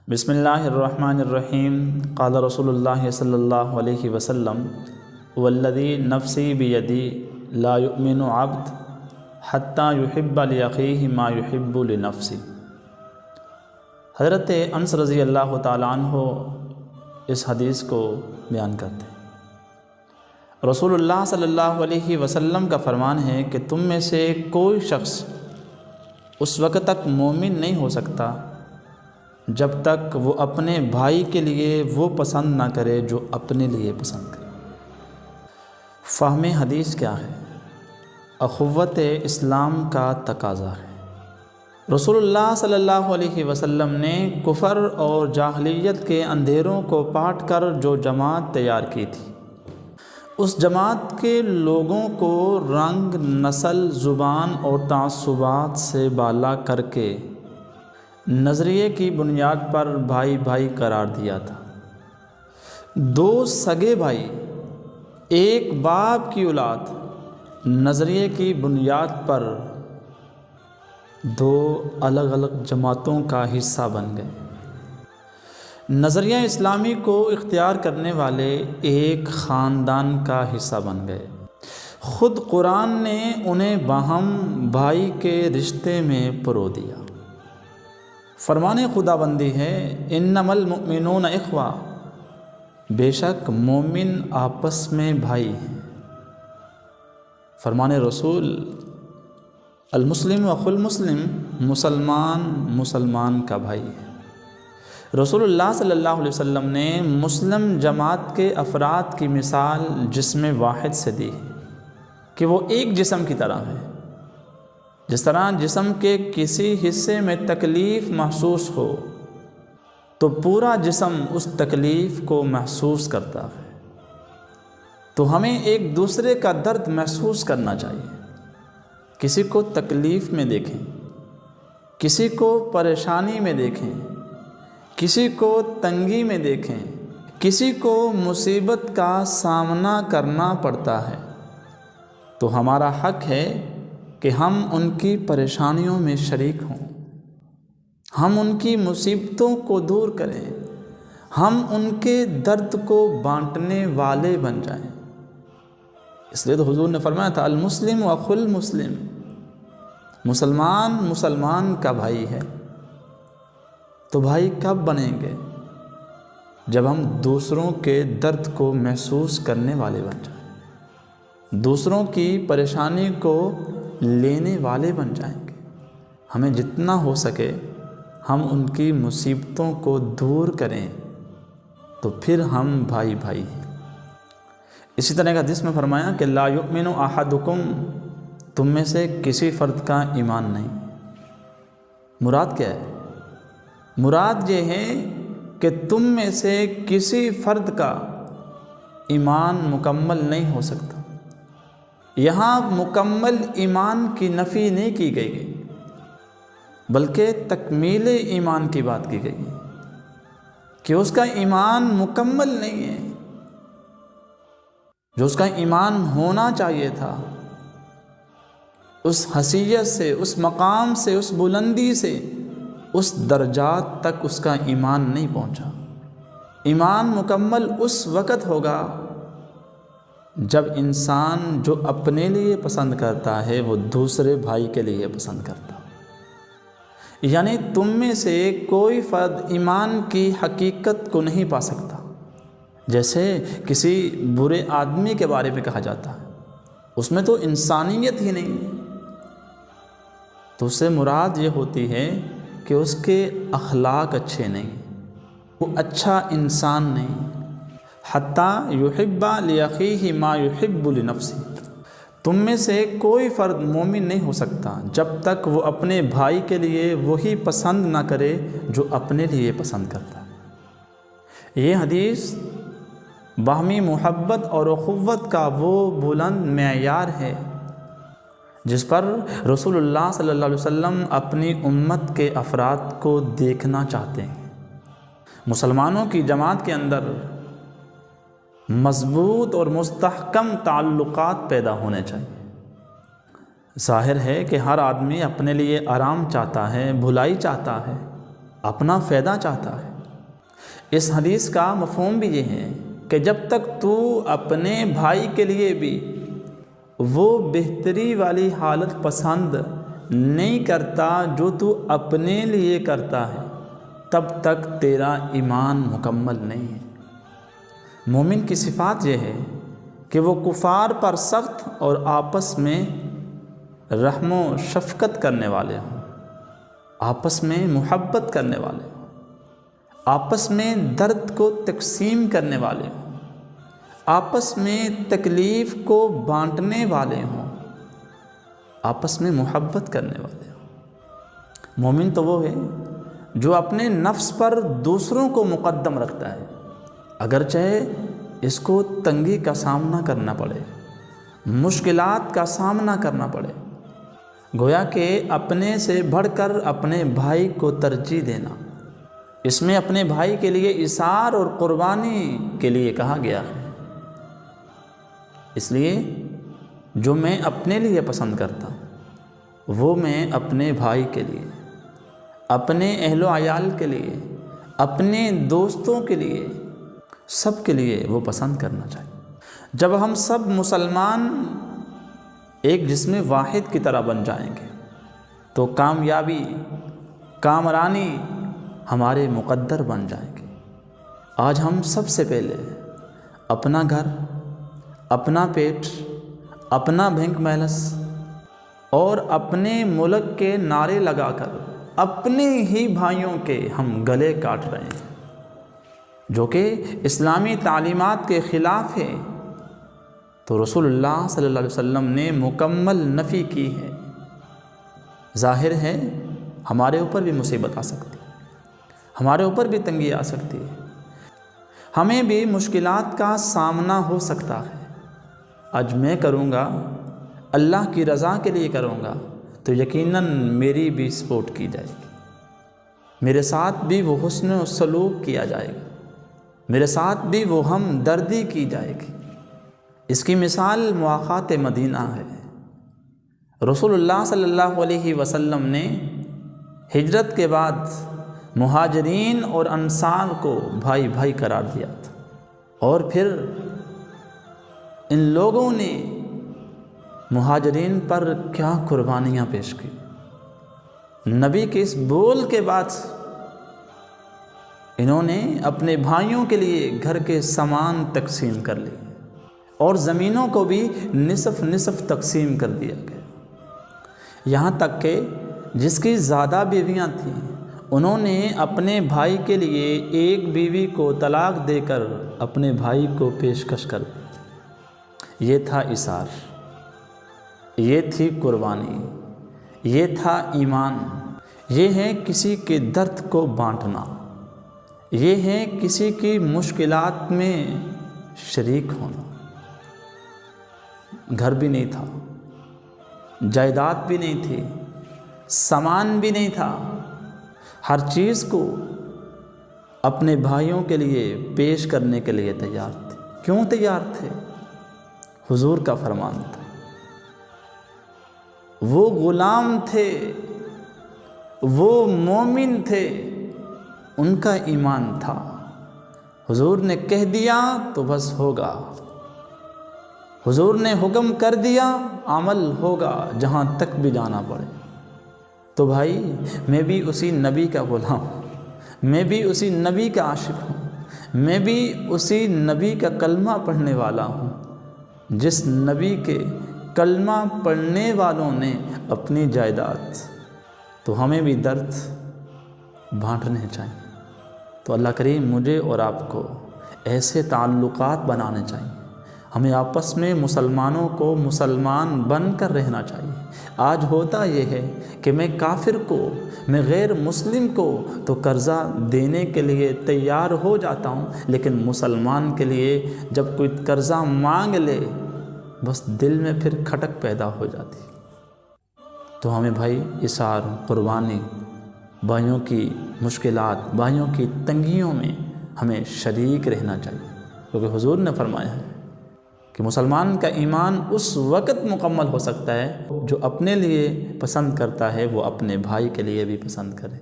بسم اللہ الرحمن الرحیم قال رسول اللہ صلی اللہ علیہ وسلم والذی نفسی بیدی لا یؤمن عبد حتی یحب لأخیہ ما یحب لنفسی۔ حضرت انس رضی اللہ تعالیٰ عنہ اس حدیث کو بیان کرتے ہیں۔ رسول اللہ صلی اللہ علیہ وسلم کا فرمان ہے کہ تم میں سے کوئی شخص اس وقت تک مومن نہیں ہو سکتا جب تک وہ اپنے بھائی کے لیے وہ پسند نہ کرے جو اپنے لیے پسند کرے۔ فہم حدیث کیا ہے؟ اخوت اسلام کا تقاضا ہے۔ رسول اللہ صلی اللہ علیہ وسلم نے کفر اور جاہلیت کے اندھیروں کو پاٹ کر جو جماعت تیار کی تھی، اس جماعت کے لوگوں کو رنگ، نسل، زبان اور تعصبات سے بالا کر کے نظریے کی بنیاد پر بھائی بھائی قرار دیا تھا۔ دو سگے بھائی، ایک باپ کی اولاد، نظریے کی بنیاد پر دو الگ الگ جماعتوں کا حصہ بن گئے۔ نظریہ اسلامی کو اختیار کرنے والے ایک خاندان کا حصہ بن گئے۔ خود قرآن نے انہیں باہم بھائی کے رشتے میں پرو دیا۔ فرمان خدا بندی ہے انما المؤمنون اخوہ، بے شک مومن آپس میں بھائی ہیں۔ فرمان رسول المسلم اخو المسلم، مسلمان مسلمان کا بھائی ہے۔ رسول اللہ صلی اللہ علیہ وسلم نے مسلم جماعت کے افراد کی مثال جسم واحد سے دی ہے کہ وہ ایک جسم کی طرح ہے۔ جس طرح جسم کے کسی حصے میں تکلیف محسوس ہو تو پورا جسم اس تکلیف کو محسوس کرتا ہے، تو ہمیں ایک دوسرے کا درد محسوس کرنا چاہیے۔ کسی کو تکلیف میں دیکھیں، کسی کو پریشانی میں دیکھیں، کسی کو تنگی میں دیکھیں، کسی کو مصیبت کا سامنا کرنا پڑتا ہے، تو ہمارا حق ہے کہ ہم ان کی پریشانیوں میں شریک ہوں، ہم ان کی مصیبتوں کو دور کریں، ہم ان کے درد کو بانٹنے والے بن جائیں۔ اس لیے تو حضور نے فرمایا تھا المسلم اخو المسلم، مسلمان مسلمان کا بھائی ہے۔ تو بھائی کب بنیں گے؟ جب ہم دوسروں کے درد کو محسوس کرنے والے بن جائیں، دوسروں کی پریشانی کو لینے والے بن جائیں گے۔ ہمیں جتنا ہو سکے ہم ان کی مصیبتوں کو دور کریں، تو پھر ہم بھائی بھائی ہیں۔ اسی طرح کا حدیث میں فرمایا کہ لا یؤمن احدکم، تم میں سے کسی فرد کا ایمان نہیں۔ مراد کیا ہے؟ مراد یہ ہے کہ تم میں سے کسی فرد کا ایمان مکمل نہیں ہو سکتا۔ یہاں مکمل ایمان کی نفی نہیں کی گئی، بلکہ تکمیل ایمان کی بات کی گئی کہ اس کا ایمان مکمل نہیں ہے۔ جو اس کا ایمان ہونا چاہیے تھا، اس حیثیت سے، اس مقام سے، اس بلندی سے، اس درجات تک اس کا ایمان نہیں پہنچا۔ ایمان مکمل اس وقت ہوگا جب انسان جو اپنے لیے پسند کرتا ہے وہ دوسرے بھائی کے لیے پسند کرتا۔ یعنی تم میں سے کوئی فرد ایمان کی حقیقت کو نہیں پا سکتا۔ جیسے کسی برے آدمی کے بارے میں کہا جاتا ہے اس میں تو انسانیت ہی نہیں ہے، تو اس سے مراد یہ ہوتی ہے کہ اس کے اخلاق اچھے نہیں، وہ اچھا انسان نہیں۔ حتی یحب لأخیہ ما یحب لنفسہ، تم میں سے کوئی فرد مومن نہیں ہو سکتا جب تک وہ اپنے بھائی کے لیے وہی پسند نہ کرے جو اپنے لیے پسند کرتا ہے۔ یہ حدیث باہمی محبت اور اخوت کا وہ بلند معیار ہے جس پر رسول اللہ صلی اللہ علیہ وسلم اپنی امت کے افراد کو دیکھنا چاہتے ہیں۔ مسلمانوں کی جماعت کے اندر مضبوط اور مستحکم تعلقات پیدا ہونے چاہیے۔ ظاہر ہے کہ ہر آدمی اپنے لیے آرام چاہتا ہے، بھلائی چاہتا ہے، اپنا فائدہ چاہتا ہے، اس حدیث کا مفہوم بھی یہ ہے کہ جب تک تو اپنے بھائی کے لیے بھی وہ بہتری والی حالت پسند نہیں کرتا جو تو اپنے لیے کرتا ہے، تب تک تیرا ایمان مکمل نہیں ہے۔ مومن کی صفات یہ ہے کہ وہ کفار پر سخت اور آپس میں رحم و شفقت کرنے والے ہوں، آپس میں محبت کرنے والے ہوں، آپس میں درد کو تقسیم کرنے والے ہوں، آپس میں تکلیف کو بانٹنے والے ہوں، آپس میں محبت کرنے والے ہوں۔ مومن تو وہ ہے جو اپنے نفس پر دوسروں کو مقدم رکھتا ہے، اگرچہ اس کو تنگی کا سامنا کرنا پڑے، مشکلات کا سامنا کرنا پڑے، گویا کہ اپنے سے بڑھ کر اپنے بھائی کو ترجیح دینا، اس میں اپنے بھائی کے لیے ایثار اور قربانی کے لیے کہا گیا ہے۔ اس لیے جو میں اپنے لیے پسند کرتا ہوں وہ میں اپنے بھائی کے لیے، اپنے اہل و عیال کے لیے، اپنے دوستوں کے لیے، سب کے لیے وہ پسند کرنا چاہیے۔ جب ہم سب مسلمان ایک جسم واحد کی طرح بن جائیں گے تو کامیابی، کامرانی ہمارے مقدر بن جائیں گے۔ آج ہم سب سے پہلے اپنا گھر، اپنا پیٹ، اپنا بینک بیلنس اور اپنے ملک کے نعرے لگا کر اپنے ہی بھائیوں کے ہم گلے کاٹ رہے ہیں، جو کہ اسلامی تعلیمات کے خلاف ہے، تو رسول اللہ صلی اللہ علیہ وسلم نے مکمل نفی کی ہے۔ ظاہر ہے ہمارے اوپر بھی مصیبت آ سکتی ہے، ہمارے اوپر بھی تنگی آ سکتی ہے، ہمیں بھی مشکلات کا سامنا ہو سکتا ہے۔ آج میں کروں گا، اللہ کی رضا کے لیے کروں گا، تو یقیناً میری بھی سپورٹ کی جائے گی، میرے ساتھ بھی وہ حسن و سلوک کیا جائے گا، میرے ساتھ بھی وہ ہمدردی کی جائے گی۔ اس کی مثال مواقعات مدینہ ہے۔ رسول اللہ صلی اللہ علیہ وسلم نے ہجرت کے بعد مہاجرین اور انصار کو بھائی بھائی قرار دیا تھا، اور پھر ان لوگوں نے مہاجرین پر کیا قربانیاں پیش کی۔ نبی کے اس بول کے بعد انہوں نے اپنے بھائیوں کے لیے گھر کے سامان تقسیم کر لی اور زمینوں کو بھی نصف نصف تقسیم کر دیا گیا، یہاں تک کہ جس کی زیادہ بیویاں تھیں انہوں نے اپنے بھائی کے لیے ایک بیوی کو طلاق دے کر اپنے بھائی کو پیشکش کر دی۔ یہ تھا ایثار، یہ تھی قربانی، یہ تھا ایمان، یہ ہے کسی کے درد کو بانٹنا، یہ ہے کسی کی مشکلات میں شریک ہونا۔ گھر بھی نہیں تھا، جائیداد بھی نہیں تھی، سامان بھی نہیں تھا، ہر چیز کو اپنے بھائیوں کے لیے پیش کرنے کے لیے تیار تھے۔ کیوں تیار تھے؟ حضور کا فرمان تھا۔ وہ غلام تھے، وہ مومن تھے، ان کا ایمان تھا۔ حضور نے کہہ دیا تو بس ہوگا، حضور نے حکم کر دیا عمل ہوگا، جہاں تک بھی جانا پڑے۔ تو بھائی میں بھی اسی نبی کا غلام ہوں، میں بھی اسی نبی کا عاشق ہوں، میں بھی اسی نبی کا کلمہ پڑھنے والا ہوں، جس نبی کے کلمہ پڑھنے والوں نے اپنی جائیداد، تو ہمیں بھی درد بانٹنے چاہیے۔ تو اللہ کریم مجھے اور آپ کو ایسے تعلقات بنانے چاہیے، ہمیں آپس میں مسلمانوں کو مسلمان بن کر رہنا چاہیے۔ آج ہوتا یہ ہے کہ میں کافر کو، میں غیر مسلم کو تو قرضہ دینے کے لیے تیار ہو جاتا ہوں، لیکن مسلمان کے لیے جب کوئی قرضہ مانگ لے بس دل میں پھر کھٹک پیدا ہو جاتی۔ تو ہمیں بھائی ایثار، قربانی، بھائیوں کی مشکلات، بھائیوں کی تنگیوں میں ہمیں شریک رہنا چاہیے، کیونکہ حضور نے فرمایا ہے کہ مسلمان کا ایمان اس وقت مکمل ہو سکتا ہے جو اپنے لیے پسند کرتا ہے وہ اپنے بھائی کے لیے بھی پسند کرے۔